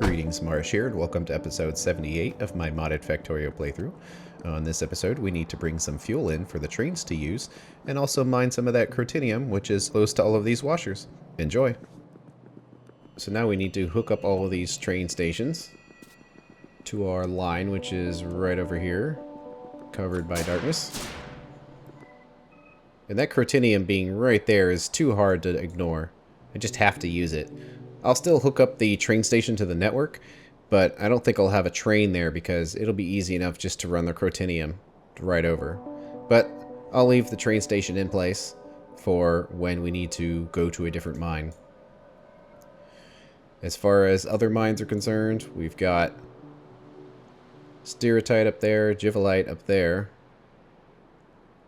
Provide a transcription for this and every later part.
Greetings, Marsh here, and welcome to episode 78 of my modded Factorio playthrough. On this episode, we need to bring some fuel in for the trains to use, and also mine some of that Crotinnium, which is close to all of these washers. Enjoy! So now we need to hook up all of these train stations to our line, which is right over here, covered by darkness. And that Crotinnium being right there is too hard to ignore. I just have to use it. I'll still hook up the train station to the network, but I don't think I'll have a train there because it'll be easy enough just to run the Crotinnium right over. But I'll leave the train station in place for when we need to go to a different mine. As far as other mines are concerned, we've got Stereotyte up there, Givelite up there.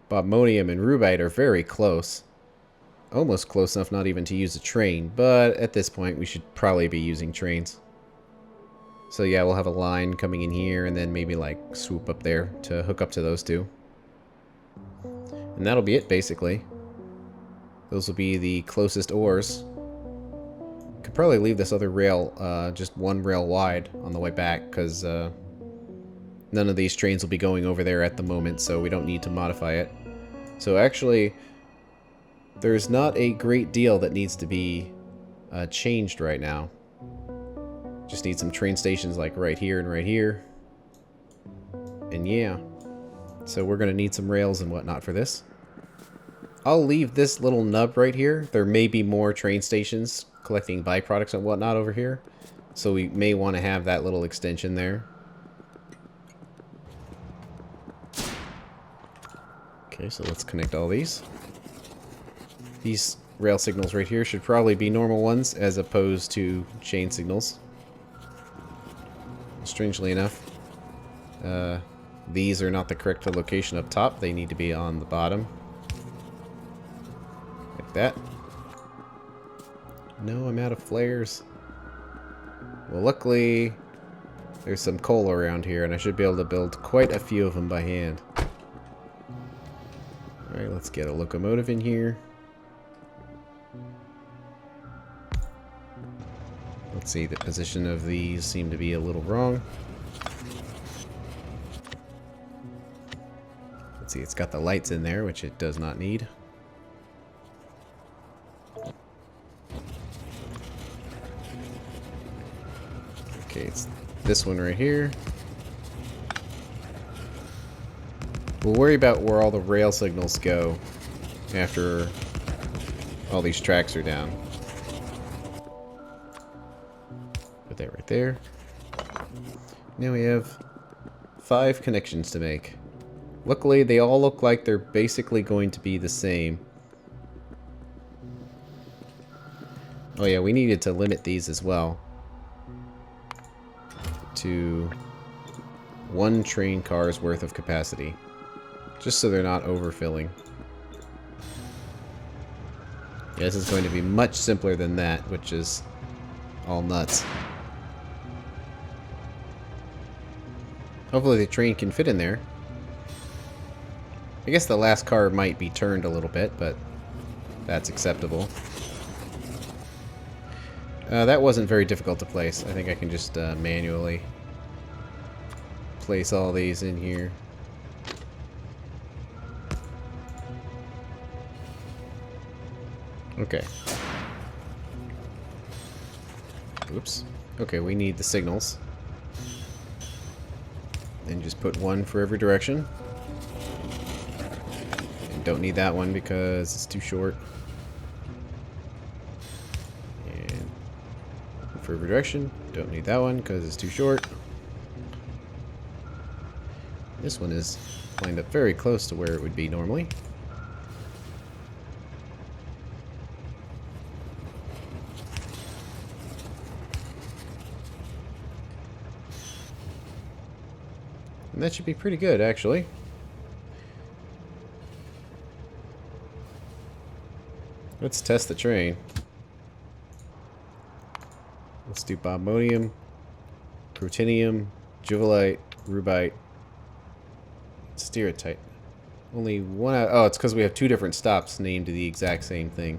Bobmonium and Rubite are very close. Almost close enough not even to use a train, but at this point we should probably be using trains. So yeah, we'll have a line coming in here and then maybe like swoop up there to hook up to those two. And that'll be it basically. Those will be the closest ores. Could probably leave this other rail just one rail wide on the way back because none of these trains will be going over there at the moment, so we don't need to modify it. So actually, there's not a great deal that needs to be changed right now. Just need some train stations like right here and right here. And yeah. So we're going to need some rails and whatnot for this. I'll leave this little nub right here. There may be more train stations collecting byproducts and whatnot over here. So we may want to have that little extension there. Okay, so let's connect all these. These rail signals right here should probably be normal ones as opposed to chain signals. Strangely enough, these are not the correct location up top. They need to be on the bottom. Like that. No, I'm out of flares. Well, luckily, there's some coal around here, and I should be able to build quite a few of them by hand. Alright, let's get a locomotive in here. Let's see, the position of these seem to be a little wrong. Let's see, it's got the lights in there, which it does not need. Okay, it's this one right here. We'll worry about where all the rail signals go after all these tracks are down. Put that right there. Now we have 5 connections to make. Luckily, they all look like they're basically going to be the same. Oh yeah, we needed to limit these as well to 1 train car's worth of capacity. Just so they're not overfilling. Yeah, this is going to be much simpler than that, which is all nuts. Hopefully the train can fit in there. I guess the last car might be turned a little bit, but that's acceptable. That wasn't very difficult to place. I think I can just manually place all these in here. Okay. Oops. Okay, we need the signals. And just put 1 for every direction. And don't need that one because it's too short. And 1 for every direction. Don't need that one because it's too short. This one is lined up very close to where it would be normally. And that should be pretty good, actually. Let's test the train. Let's do Bobmonium, Crotinnium, Givelite, Rubite, Stereotyte. Only one out. Oh, it's because we have 2 different stops named the exact same thing.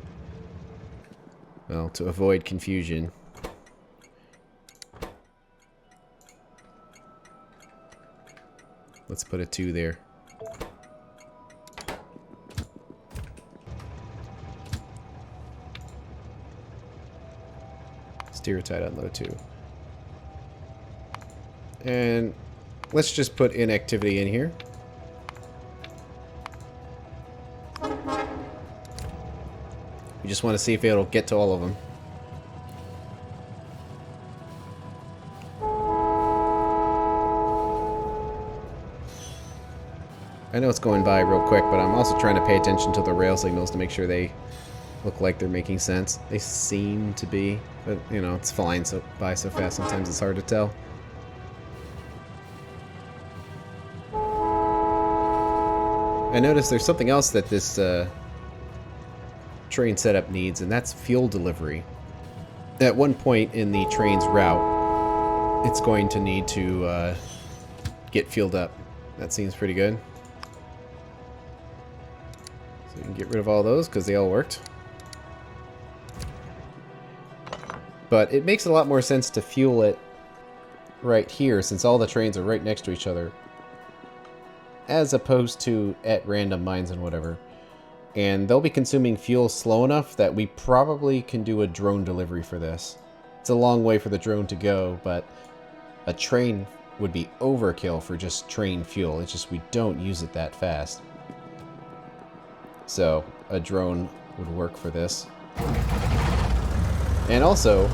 Well, to avoid confusion. Let's put a 2 there. Steer tight on low 2. And let's just put inactivity in here. We just want to see if it'll get to all of them. I know it's going by real quick, but I'm also trying to pay attention to the rail signals to make sure they look like they're making sense. They seem to be, but you know, it's flying by so fast sometimes it's hard to tell. I noticed there's something else that this train setup needs, and that's fuel delivery. At one point in the train's route, it's going to need to get fueled up. That seems pretty good. So we can get rid of all those because they all worked. But it makes a lot more sense to fuel it right here since all the trains are right next to each other, as opposed to at random mines and whatever. And they'll be consuming fuel slow enough that we probably can do a drone delivery for this. It's a long way for the drone to go, but a train would be overkill for just train fuel. It's just we don't use it that fast. So a drone would work for this. And also,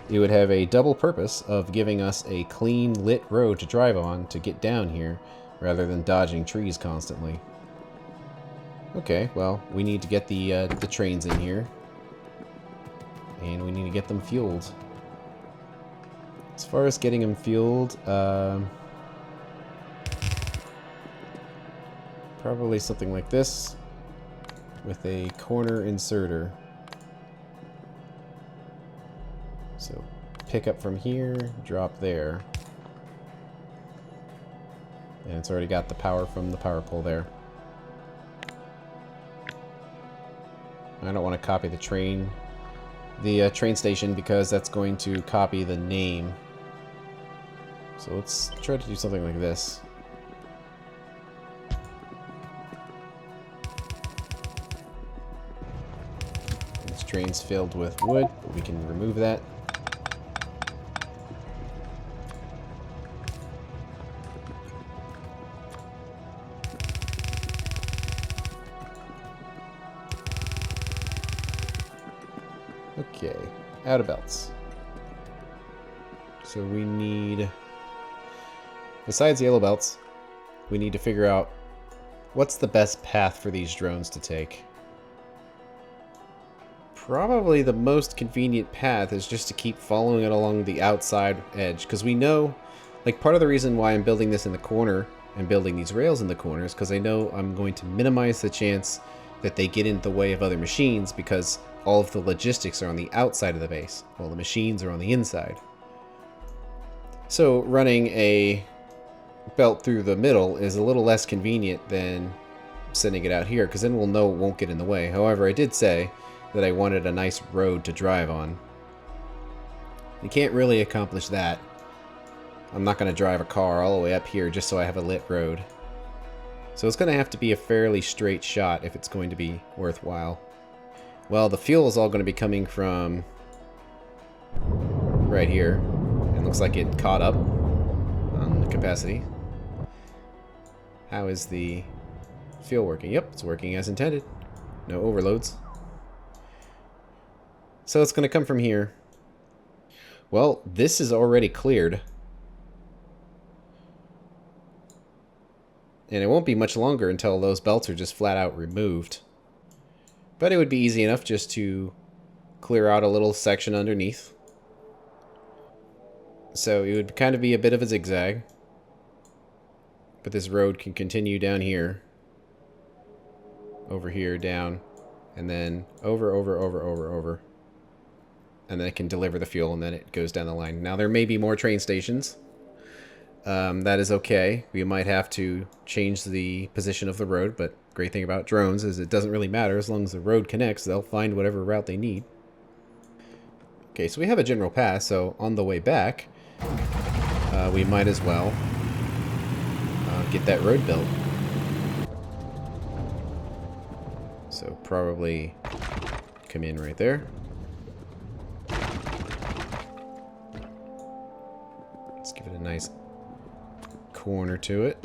it would have a double purpose of giving us a clean lit road to drive on to get down here, rather than dodging trees constantly. Okay, well, we need to get the trains in here. And we need to get them fueled. As far as getting them fueled, probably something like this, with a corner inserter. So, pick up from here, drop there. And it's already got the power from the power pole there. I don't want to copy the train station because that's going to copy the name. So let's try to do something like this. This train's filled with wood, but we can remove that. Okay, out of belts. So we need, besides yellow belts, we need to figure out what's the best path for these drones to take. Probably the most convenient path is just to keep following it along the outside edge, because we know, like, part of the reason why I'm building this in the corner and building these rails in the corner is because I know I'm going to minimize the chance that they get in the way of other machines, because all of the logistics are on the outside of the base, while the machines are on the inside. So running a belt through the middle is a little less convenient than sending it out here, because then we'll know it won't get in the way. However, I did say that I wanted a nice road to drive on. You can't really accomplish that. I'm not going to drive a car all the way up here just so I have a lit road. So it's going to have to be a fairly straight shot if it's going to be worthwhile. Well, the fuel is all going to be coming from right here. It looks like it caught up on the capacity. How is the fuel working? Yep, it's working as intended. No overloads. So it's going to come from here. Well, this is already cleared. And it won't be much longer until those belts are just flat out removed. But it would be easy enough just to clear out a little section underneath. So it would kind of be a bit of a zigzag. But this road can continue down here. Over here, down. And then over. And then it can deliver the fuel, and then it goes down the line. Now, there may be more train stations. That is okay. We might have to change the position of the road, but great thing about drones is it doesn't really matter. As long as the road connects, they'll find whatever route they need. Okay, so we have a general path, so on the way back, we might as well get that road built. So probably come in right there. Let's give it a nice corner to it.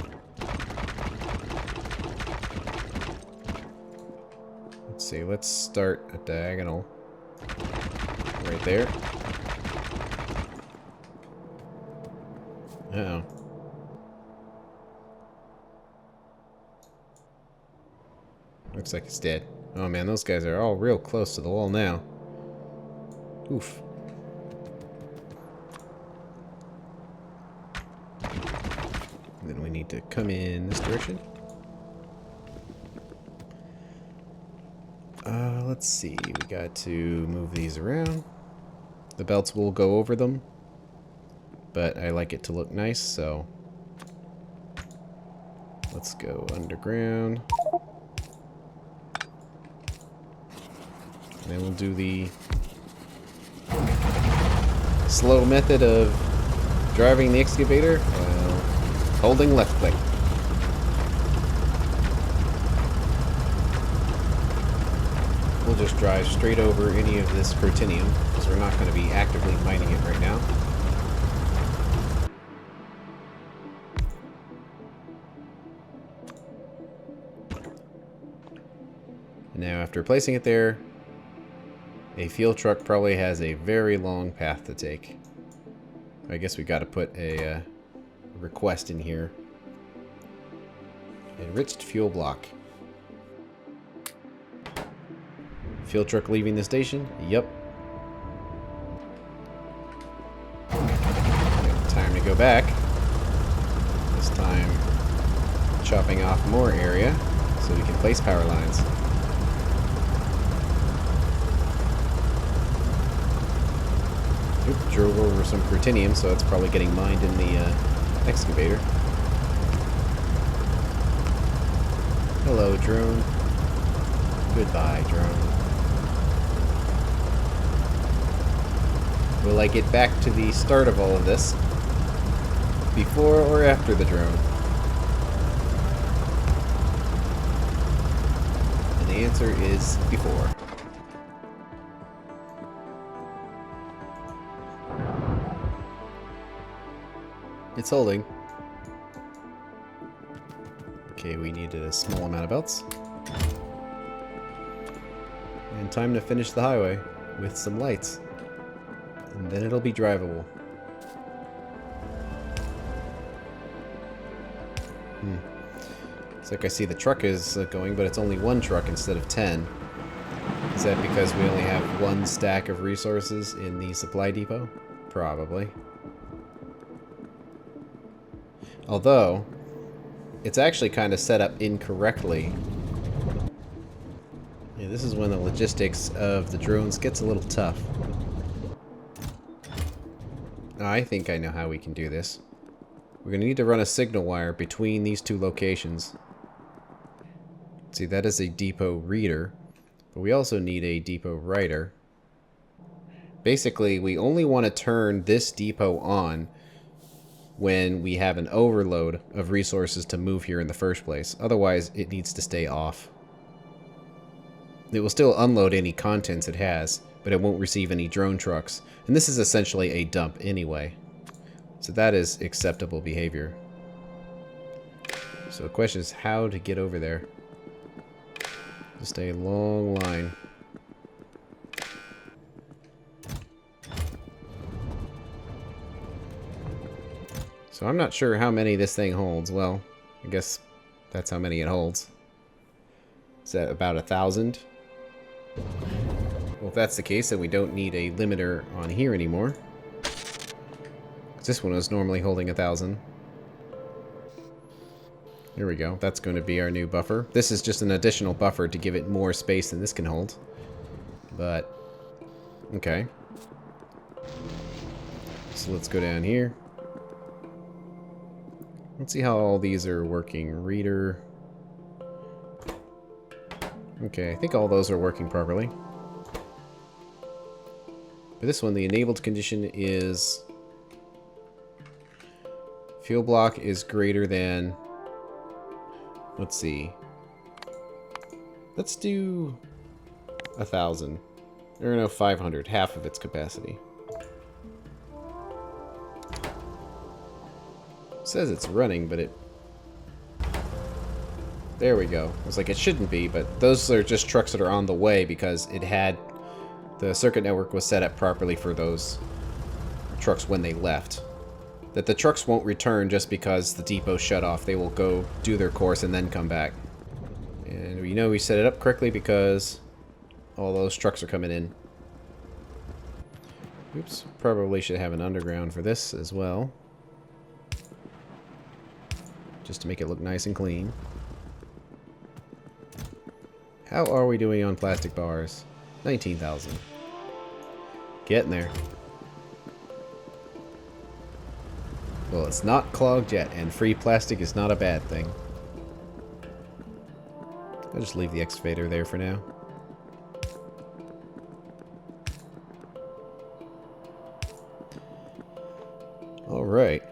Let's see, let's start a diagonal right there. Uh-oh. Looks like it's dead. Oh man, those guys are all real close to the wall now. Oof. And then we need to come in this direction. Let's see. We got to move these around. The belts will go over them, but I like it to look nice, so let's go underground. And then we'll do the slow method of driving the excavator while holding left click. We'll just drive straight over any of this Crotinnium, because we're not going to be actively mining it right now. And now after placing it there, a fuel truck probably has a very long path to take. I guess we got to put a request in here. Enriched fuel block. Fuel truck leaving the station? Yep. Time to go back. This time chopping off more area so we can place power lines. Oop, drove over some Crotinnium, so that's probably getting mined in the excavator. Hello, drone. Goodbye, drone. Will I get back to the start of all of this? Before or after the drone? And the answer is before. It's holding. Okay, we need a small amount of belts. And time to finish the highway with some lights. And then it'll be drivable. It's like I see the truck is going, but it's only one truck instead of 10. Is that because we only have one stack of resources in the supply depot? Probably. Although, it's actually kind of set up incorrectly. Yeah, this is when the logistics of the drones gets a little tough. I think I know how we can do this. We're going to need to run a signal wire between these two locations. See, that is a depot reader, but we also need a depot writer. Basically, we only want to turn this depot on when we have an overload of resources to move here in the first place. Otherwise, it needs to stay off. It will still unload any contents it has, but it won't receive any drone trucks. And this is essentially a dump anyway. So that is acceptable behavior. So the question is how to get over there. Just a long line. So I'm not sure how many this thing holds. Well, I guess that's how many it holds. Is that about 1,000? Well, if that's the case, then we don't need a limiter on here anymore. This one was normally holding 1,000. Here we go. That's going to be our new buffer. This is just an additional buffer to give it more space than this can hold. But, okay. So let's go down here. Let's see how all these are working. Reader. Okay, I think all those are working properly. For this one, the enabled condition is fuel block is greater than Let's see. Let's do 1,000. Or no, 500. Half of its capacity. It says it's running, but it... There we go. I was like, it shouldn't be, but those are just trucks that are on the way because it had... The circuit network was set up properly for those trucks when they left. That the trucks won't return just because the depot shut off. They will go do their course and then come back. And we know we set it up correctly because all those trucks are coming in. Oops, probably should have an underground for this as well. Just to make it look nice and clean. How are we doing on plastic bars? 19,000. Getting there. Well, it's not clogged yet, and free plastic is not a bad thing. I'll just leave the excavator there for now. Alright.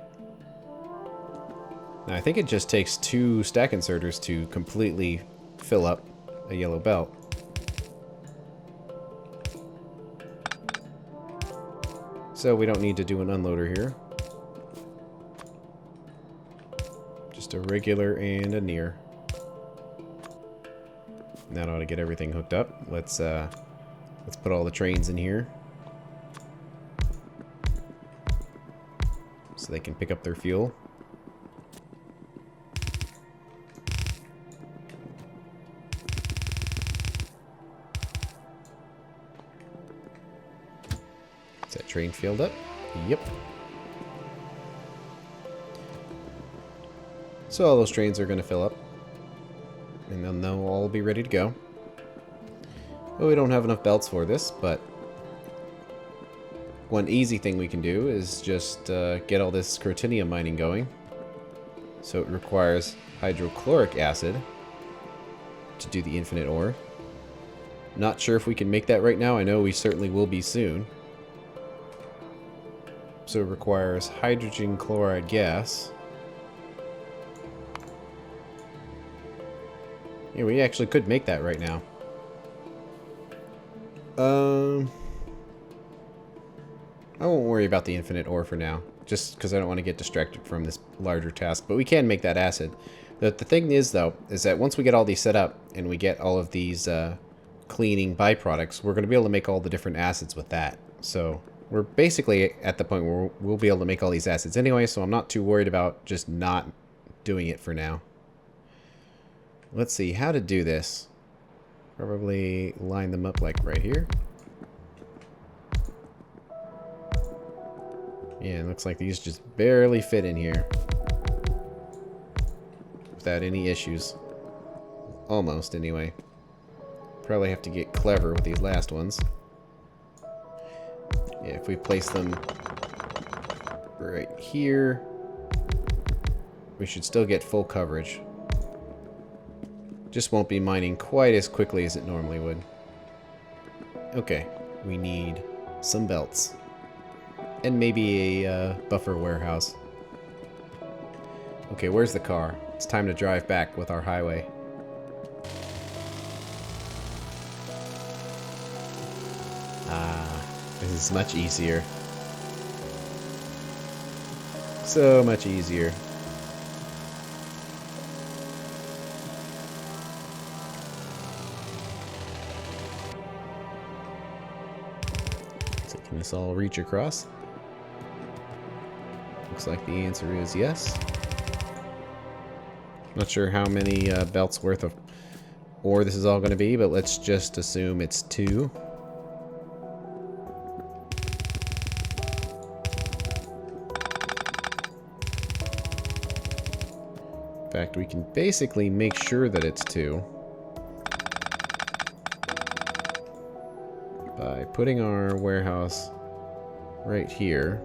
Now, I think it just takes 2 stack inserters to completely fill up a yellow belt. So we don't need to do an unloader here. Just a regular and a near. That ought to get everything hooked up. Let's put all the trains in here. So they can pick up their fuel. Is that train filled up? Yep. So all those trains are going to fill up. And then they'll all be ready to go. Well, we don't have enough belts for this, but one easy thing we can do is just get all this Crotinnium mining going. So it requires hydrochloric acid to do the infinite ore. Not sure if we can make that right now. I know we certainly will be soon. So it requires hydrogen chloride gas. Yeah, we actually could make that right now. I won't worry about the infinite ore for now, just because I don't want to get distracted from this larger task, but we can make that acid. The thing is, though, is that once we get all these set up, and we get all of these cleaning byproducts, we're going to be able to make all the different acids with that. So we're basically at the point where we'll be able to make all these acids anyway, so I'm not too worried about just not doing it for now. Let's see how to do this. Probably line them up like right here. Yeah, it looks like these just barely fit in here. Without any issues. Almost, anyway. Probably have to get clever with these last ones. Yeah, if we place them right here, we should still get full coverage. Just won't be mining quite as quickly as it normally would. Okay, we need some belts. And maybe a buffer warehouse. Okay, where's the car? It's time to drive back with our highway. Ah, this is much easier. So much easier. So can this all reach across? Looks like the answer is yes. Not sure how many belts worth of ore this is all going to be, but let's just assume it's 2. In fact, we can basically make sure that it's 2 by putting our warehouse right here.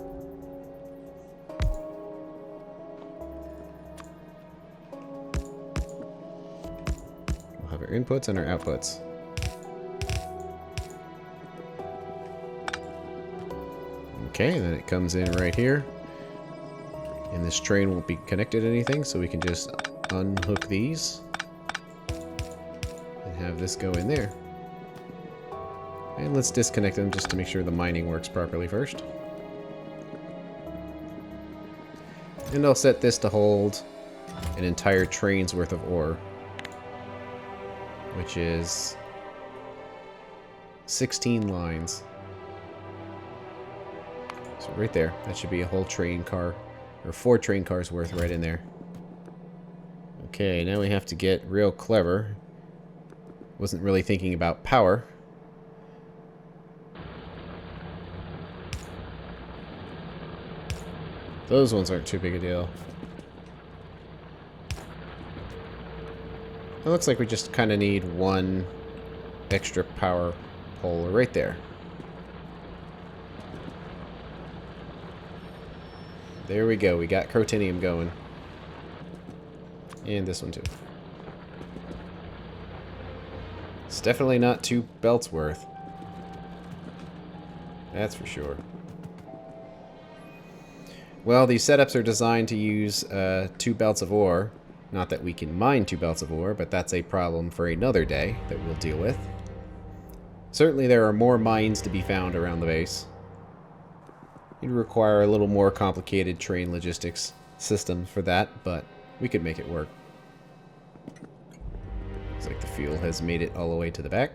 Our inputs and our outputs. Okay, and then it comes in right here. And this train won't be connected to anything, so we can just unhook these. have this go in there. And let's disconnect them just to make sure the mining works properly first. And I'll set this to hold an entire train's worth of ore, which is 16 lines. So right there, that should be a whole train car, or 4 train cars worth right in there. Okay, now we have to get real clever. Wasn't really thinking about power. Those ones aren't too big a deal. It looks like we just kind of need one extra power pole right there. There we go. We got Crotinnium going. And this one too. It's definitely not 2 belts worth. That's for sure. Well, these setups are designed to use 2 belts of ore. Not that we can mine 2 belts of ore, but that's a problem for another day that we'll deal with. Certainly there are more mines to be found around the base. You'd require a little more complicated train logistics system for that, but we could make it work. Looks like the fuel has made it all the way to the back.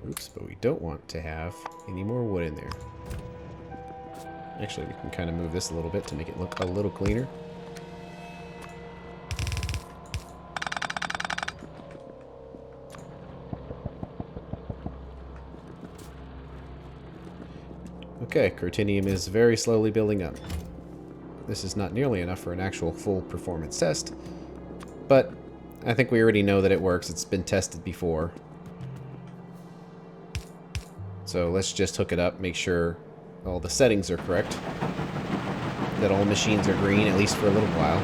Oops, but we don't want to have any more wood in there. Actually, we can kind of move this a little bit to make it look a little cleaner. Okay, Crotinnium is very slowly building up. This is not nearly enough for an actual full performance test, but I think we already know that it works. It's been tested before. So let's just hook it up, make sure all the settings are correct, that all machines are green, at least for a little while.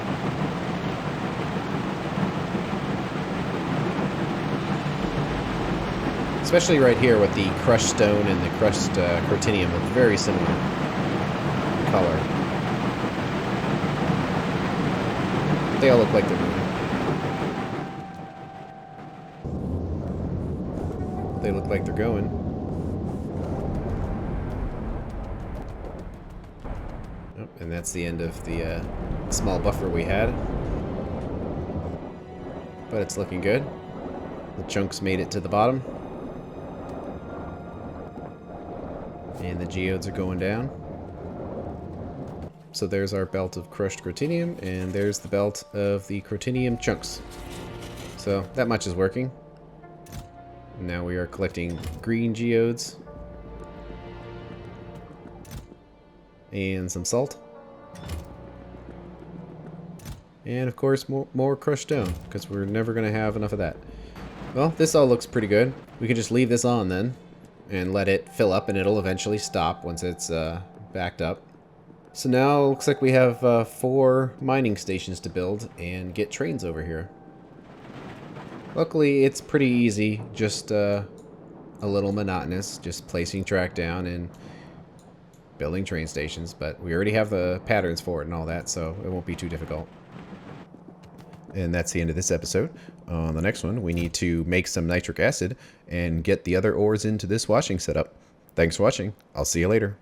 Especially right here with the crushed stone and the crushed Crotinnium look very similar in color. They all look like they're moving. They look like they're going. Oh, and that's the end of the small buffer we had. But it's looking good. The chunks made it to the bottom. And the geodes are going down. So there's our belt of crushed Crotinnium, and there's the belt of the Crotinnium chunks. So that much is working. Now we are collecting green geodes. And some salt. And of course more crushed stone, because we're never going to have enough of that. Well, this all looks pretty good. We can just leave this on then, and let it fill up, and it'll eventually stop once it's backed up. So now it looks like we have 4 mining stations to build and get trains over here. Luckily, it's pretty easy, just a little monotonous, just placing track down and building train stations, but we already have the patterns for it and all that, so it won't be too difficult. And that's the end of this episode. On the next one, we need to make some nitric acid and get the other ores into this washing setup. Thanks for watching. I'll see you later.